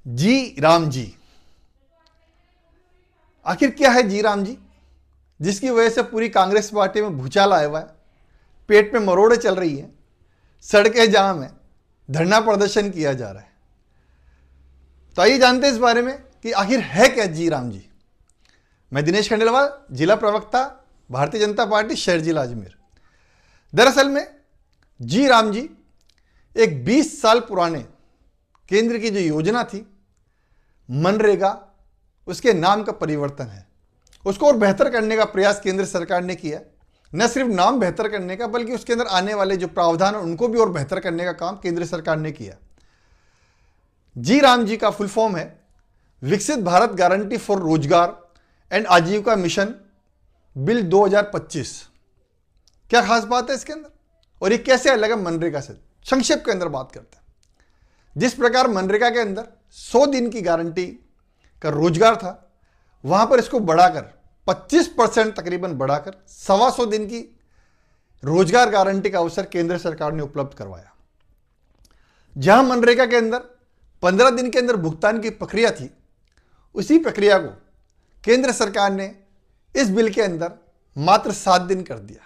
जी राम जी, आखिर क्या है जी राम जी, जिसकी वजह से पूरी कांग्रेस पार्टी में भूचाल आया हुआ है, पेट में मरोड़े चल रही हैं, सड़कें जाम है, धरना प्रदर्शन किया जा रहा है। तो आइए जानते हैं इस बारे में कि आखिर है क्या जी राम जी। मैं दिनेश खंडेलवाल, जिला प्रवक्ता, भारतीय जनता पार्टी, शहर जिला अजमेर। दरअसल में जी राम जी एक 20 साल पुराने केंद्र की जो योजना थी मनरेगा, उसके नाम का परिवर्तन है। उसको और बेहतर करने का प्रयास केंद्र सरकार ने किया। न सिर्फ नाम बेहतर करने का, बल्कि उसके अंदर आने वाले जो प्रावधान है उनको भी और बेहतर करने का काम केंद्र सरकार ने किया। जी राम जी का फुल फॉर्म है विकसित भारत गारंटी फॉर रोजगार एंड आजीविका मिशन बिल 2025। क्या खास बात है इसके अंदर और ये कैसे अलग है मनरेगा से, संक्षेप के अंदर बात करते हैं। जिस प्रकार मनरेगा के अंदर 100 दिन की गारंटी का रोजगार था, वहां पर इसको बढ़ाकर 25% तकरीबन बढ़ाकर 125 दिन की रोजगार गारंटी का अवसर केंद्र सरकार ने उपलब्ध करवाया। जहां मनरेगा के अंदर 15 दिन के अंदर भुगतान की प्रक्रिया थी, उसी प्रक्रिया को केंद्र सरकार ने इस बिल के अंदर मात्र 7 दिन कर दिया।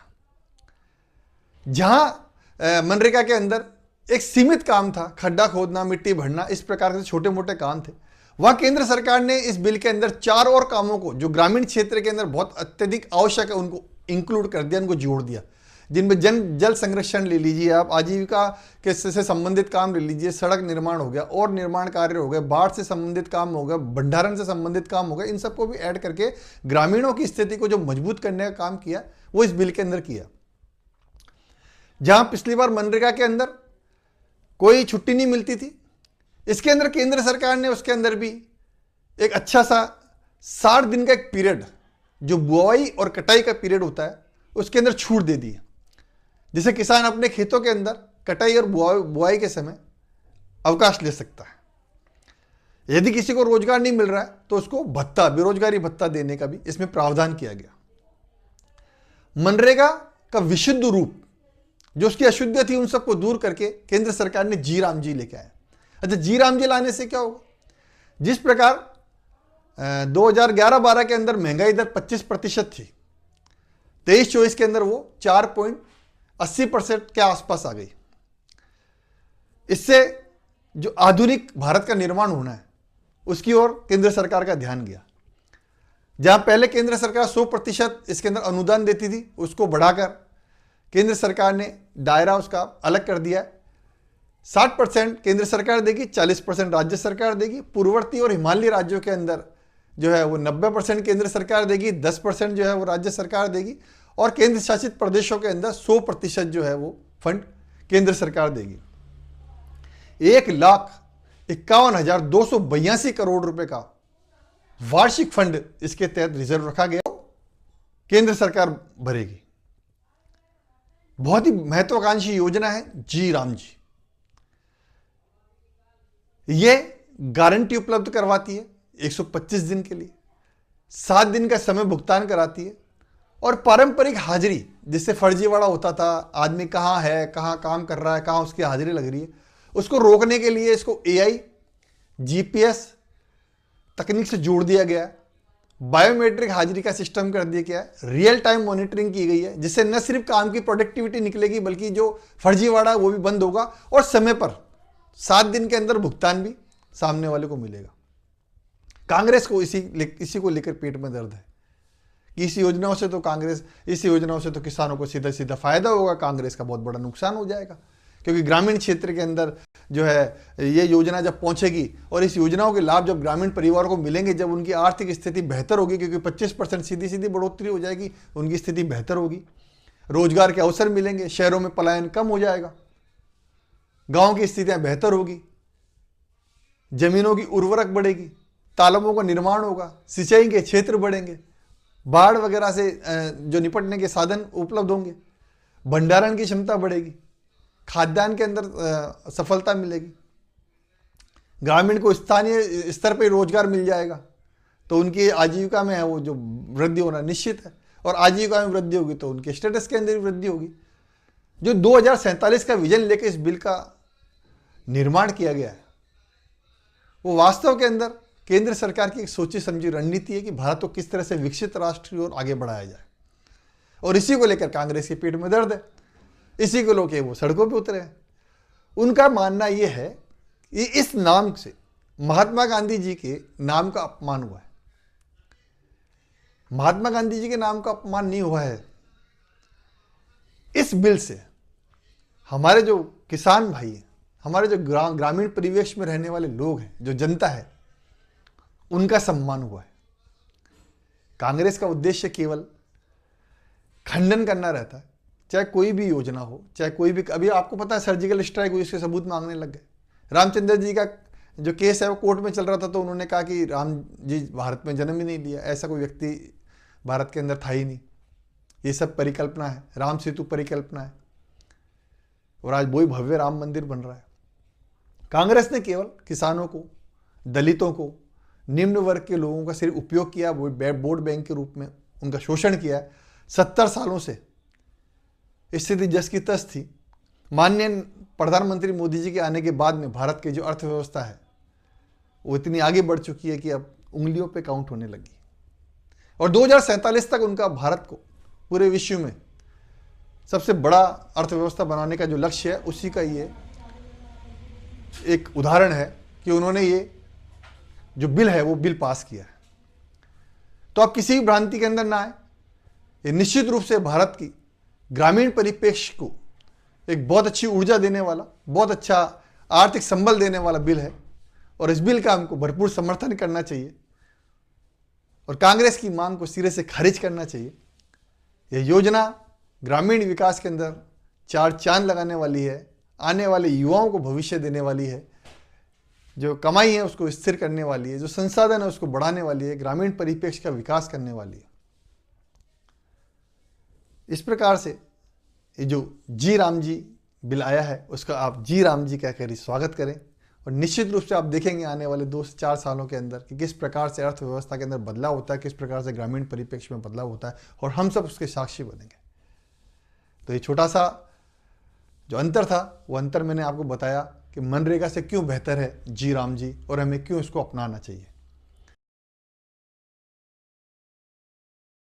जहां मनरेगा के अंदर एक सीमित काम था, खड्डा खोदना, मिट्टी भरना, इस प्रकार के छोटे मोटे काम थे, वहां केंद्र सरकार ने इस बिल के अंदर 4 और कामों को जो ग्रामीण क्षेत्र के अंदर बहुत अत्यधिक आवश्यक है उनको इंक्लूड कर दिया, उनको जोड़ दिया। जिनमें जल संरक्षण ले लीजिए आप, आजीविका के से संबंधित काम ले लीजिए, सड़क निर्माण हो गया और निर्माण कार्य हो गए, बाढ़ से संबंधित काम हो गया, भंडारण से संबंधित काम हो गया, इन सबको भी ऐड करके ग्रामीणों की स्थिति को जो मजबूत करने का काम किया वो इस बिल के अंदर किया। जहां पिछली बार मनरेगा के अंदर कोई छुट्टी नहीं मिलती थी, इसके अंदर केंद्र सरकार ने उसके अंदर भी एक अच्छा सा 60 दिन का एक पीरियड, जो बुआई और कटाई का पीरियड होता है, उसके अंदर छूट दे दी है, जिसे किसान अपने खेतों के अंदर कटाई और बुआई के समय अवकाश ले सकता है। यदि किसी को रोजगार नहीं मिल रहा है तो उसको भत्ता, बेरोजगारी भत्ता देने का भी इसमें प्रावधान किया गया। मनरेगा का विशुद्ध रूप, जो उसकी अशुद्धियां थी, उन सबको दूर करके केंद्र सरकार ने जी राम जी लेके आया। अच्छा, जी राम जी लाने से क्या होगा? जिस प्रकार 2011-12 के अंदर महंगाई दर 25% थी, 23-24 के अंदर वो 4.80% के आसपास आ गई। इससे जो आधुनिक भारत का निर्माण होना है उसकी ओर केंद्र सरकार का ध्यान गया। जहां पहले केंद्र सरकार 100% इसके अंदर अनुदान देती थी, उसको बढ़ाकर केंद्र सरकार ने दायरा उसका अलग कर दिया है। 60% केंद्र सरकार देगी, 40% राज्य सरकार देगी। पूर्ववर्ती और हिमालयी राज्यों के अंदर जो है वो 90% केंद्र सरकार देगी, 10% जो है वो राज्य सरकार देगी, और केंद्र शासित प्रदेशों के अंदर 100% जो है वो फंड केंद्र सरकार देगी। 1,51,282 करोड़ रुपए का वार्षिक फंड इसके तहत रिजर्व रखा गया, केंद्र सरकार भरेगी। बहुत ही महत्वाकांक्षी योजना है जी राम जी। यह गारंटी उपलब्ध करवाती है 125 दिन के लिए, 7 दिन का समय भुगतान कराती है, और पारंपरिक हाजिरी, जिससे फर्जीवाड़ा होता था, आदमी कहाँ है, कहाँ काम कर रहा है, कहाँ उसकी हाजिरी लग रही है, उसको रोकने के लिए इसको AI GPS तकनीक से जोड़ दिया गया है। बायोमेट्रिक हाजिरी का सिस्टम कर दिया गया है, रियल टाइम मॉनिटरिंग की गई है, जिससे न सिर्फ काम की प्रोडक्टिविटी निकलेगी बल्कि जो फर्जीवाड़ा वो भी बंद होगा, और समय पर 7 दिन के अंदर भुगतान भी सामने वाले को मिलेगा। कांग्रेस को इसी को लेकर पेट में दर्द है कि इस योजनाओं से तो किसानों को सीधा सीधा फायदा होगा, कांग्रेस का बहुत बड़ा नुकसान हो जाएगा। क्योंकि ग्रामीण क्षेत्र के अंदर जो है ये योजना जब पहुंचेगी और इस योजनाओं के लाभ जब ग्रामीण परिवारों को मिलेंगे, जब उनकी आर्थिक स्थिति बेहतर होगी, क्योंकि 25% सीधी बढ़ोतरी हो जाएगी, उनकी स्थिति बेहतर होगी, रोजगार के अवसर मिलेंगे, शहरों में पलायन कम हो जाएगा, गांव की स्थितियां बेहतर होगी, जमीनों की उर्वरक बढ़ेगी, तालाबों का निर्माण होगा, सिंचाई के क्षेत्र बढ़ेंगे, बाढ़ वगैरह से जो निपटने के साधन उपलब्ध होंगे, भंडारण की क्षमता बढ़ेगी, खाद्यान्न के अंदर सफलता मिलेगी, ग्रामीण को स्थानीय स्तर पर रोजगार मिल जाएगा, तो उनकी आजीविका में है वो जो वृद्धि होना निश्चित है, और आजीविका में वृद्धि होगी तो उनके स्टेटस के अंदर भी वृद्धि होगी। जो 2047 का विजन लेकर इस बिल का निर्माण किया गया है, वो वास्तव के अंदर केंद्र सरकार की एक सोची समझी रणनीति है कि भारत को किस तरह से विकसित राष्ट्र की ओर आगे बढ़ाया जाए। और इसी को लेकर कांग्रेस के पेट में दर्द है, इसी को लेकर वो सड़कों पे उतरे हैं। उनका मानना यह है कि इस नाम से महात्मा गांधी जी के नाम का अपमान हुआ है। महात्मा गांधी जी के नाम का अपमान नहीं हुआ है। इस बिल से हमारे जो किसान भाई हैं, हमारे जो ग्रामीण परिवेश में रहने वाले लोग हैं, जो जनता है, उनका सम्मान हुआ है। कांग्रेस का उद्देश्य केवल खंडन करना रहता है, चाहे कोई भी योजना हो, चाहे कोई भी। अभी आपको पता है सर्जिकल स्ट्राइक हुई, इसके सबूत मांगने लग गए। रामचंद्र जी का जो केस है वो कोर्ट में चल रहा था, तो उन्होंने कहा कि राम जी भारत में जन्म ही नहीं लिया, ऐसा कोई व्यक्ति भारत के अंदर था ही नहीं, ये सब परिकल्पना है, राम सेतु परिकल्पना है। और आज वही भव्य राम मंदिर बन रहा है। कांग्रेस ने केवल किसानों को, दलितों को, निम्न वर्ग के लोगों का सिर्फ उपयोग किया, वोट बैंक के रूप में उनका शोषण किया। 70 सालों से स्थिति जस की तस थी। माननीय प्रधानमंत्री मोदी जी के आने के बाद में भारत की जो अर्थव्यवस्था है वो इतनी आगे बढ़ चुकी है कि अब उंगलियों पे काउंट होने लगी। और 2047 तक उनका भारत को पूरे विश्व में सबसे बड़ा अर्थव्यवस्था बनाने का जो लक्ष्य है, उसी का ये एक उदाहरण है कि उन्होंने ये जो बिल है वो बिल पास किया है। तो आप किसी भी भ्रांति के अंदर ना आए, ये निश्चित रूप से भारत की ग्रामीण परिप्रेक्ष्य को एक बहुत अच्छी ऊर्जा देने वाला, बहुत अच्छा आर्थिक संबल देने वाला बिल है। और इस बिल का हमको भरपूर समर्थन करना चाहिए और कांग्रेस की मांग को सिरे से खारिज करना चाहिए। यह योजना ग्रामीण विकास के अंदर 4 चांद लगाने वाली है, आने वाले युवाओं को भविष्य देने वाली है, जो कमाई है उसको स्थिर करने वाली है, जो संसाधन है उसको बढ़ाने वाली है, ग्रामीण परिप्रेक्ष्य का विकास करने वाली है। इस प्रकार से ये जो जी राम जी बिल आया है उसका आप जी राम जी कहकर ही स्वागत करें। और निश्चित रूप से आप देखेंगे आने वाले 2 से 4 सालों के अंदर कि किस प्रकार से अर्थव्यवस्था के अंदर बदलाव होता है, किस प्रकार से ग्रामीण परिप्रेक्ष्य में बदलाव होता है, और हम सब उसके साक्षी बनेंगे। तो ये छोटा सा जो अंतर था, वो अंतर मैंने आपको बताया कि मनरेगा से क्यों बेहतर है जी राम जी, और हमें क्यों इसको अपनाना चाहिए।